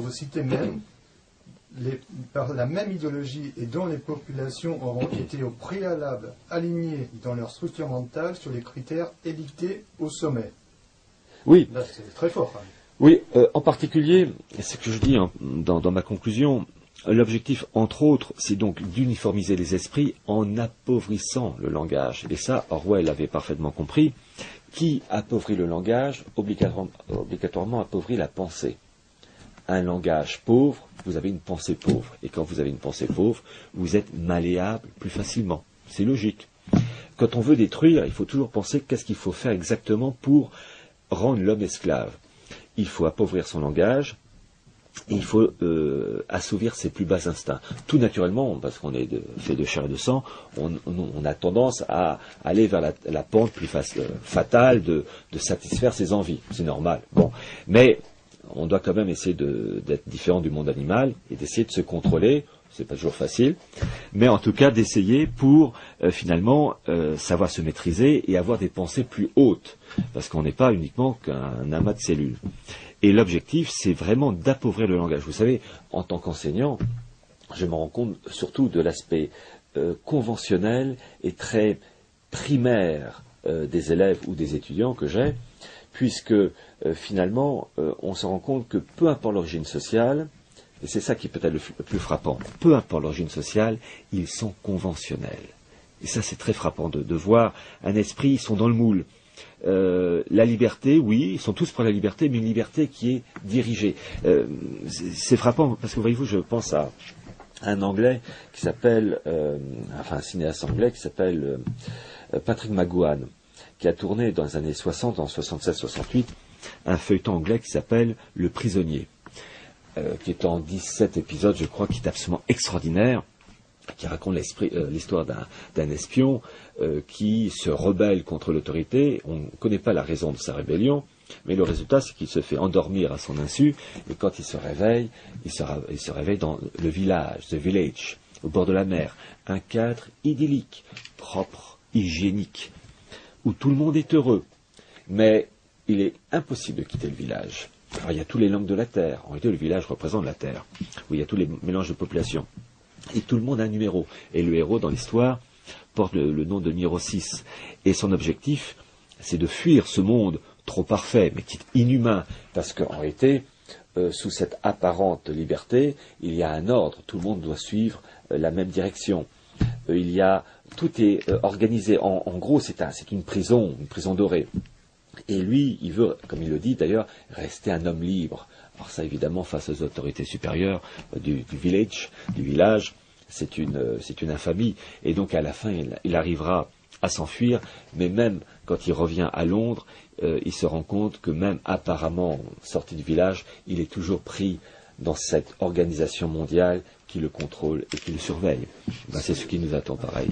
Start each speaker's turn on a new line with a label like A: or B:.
A: vous citez même, par la même idéologie et dont les populations auront été au préalable alignées dans leur structure mentale sur les critères édictés au sommet.
B: Oui.
A: Là, c'est très fort. Hein.
B: Oui, en particulier, c'est ce que je dis dans ma conclusion, l'objectif, entre autres, c'est donc d'uniformiser les esprits en appauvrissant le langage. Et ça, Orwell avait parfaitement compris. Qui appauvrit le langage, obligatoirement appauvrit la pensée. Un langage pauvre, vous avez une pensée pauvre. Et quand vous avez une pensée pauvre, vous êtes malléable plus facilement. C'est logique. Quand on veut détruire, il faut toujours penser qu'est-ce qu'il faut faire exactement pour rendre l'homme esclave. Il faut appauvrir son langage, et il faut assouvir ses plus bas instincts. Tout naturellement, parce qu'on est fait de chair et de sang, on a tendance à aller vers la pente plus fatale de satisfaire ses envies. C'est normal. Bon, mais on doit quand même essayer d'être différent du monde animal et d'essayer de se contrôler. C'est pas toujours facile, mais en tout cas d'essayer pour finalement savoir se maîtriser et avoir des pensées plus hautes, parce qu'on n'est pas uniquement qu'un amas de cellules. Et l'objectif, c'est vraiment d'appauvrir le langage. Vous savez, en tant qu'enseignant, je me rends compte surtout de l'aspect conventionnel et très primaire des élèves ou des étudiants que j'ai, puisque finalement, on se rend compte que peu importe l'origine sociale, et c'est ça qui est peut-être le plus frappant, peu importe l'origine sociale, ils sont conventionnels. Et ça, c'est très frappant de voir un esprit, ils sont dans le moule. La liberté, oui, ils sont tous pour la liberté, mais une liberté qui est dirigée. C'est frappant, parce que voyez-vous, je pense à un Anglais qui s'appelle, un cinéaste anglais qui s'appelle Patrick McGowan, qui a tourné dans les années 60, en 76-68, un feuilleton anglais qui s'appelle Le Prisonnier, qui est en 17 épisodes, je crois, qui est absolument extraordinaire, qui raconte l'histoire d'un espion qui se rebelle contre l'autorité. On ne connaît pas la raison de sa rébellion, mais le résultat, c'est qu'il se fait endormir à son insu, et quand il se réveille, il se réveille dans le village, the village, au bord de la mer, un cadre idyllique, propre, hygiénique, où tout le monde est heureux. Mais il est impossible de quitter le village. Alors il y a tous les langues de la terre. En réalité, le village représente la terre, où il y a tous les mélanges de population. Et tout le monde a un numéro. Et le héros, dans l'histoire, porte le nom de numéro 6. Et son objectif, c'est de fuir ce monde trop parfait, mais qui est inhumain. Parce qu'en réalité, sous cette apparente liberté, il y a un ordre. Tout le monde doit suivre la même direction. Tout est organisé. En gros, c'est une prison dorée. Et lui, il veut, comme il le dit d'ailleurs, rester un homme libre. Alors ça, évidemment, face aux autorités supérieures du village, c'est une infamie. Et donc, à la fin, il arrivera à s'enfuir, mais même quand il revient à Londres, il se rend compte que même apparemment sorti du village, il est toujours pris dans cette organisation mondiale qui le contrôle et qui le surveille. C'est ce qui nous attend pareil.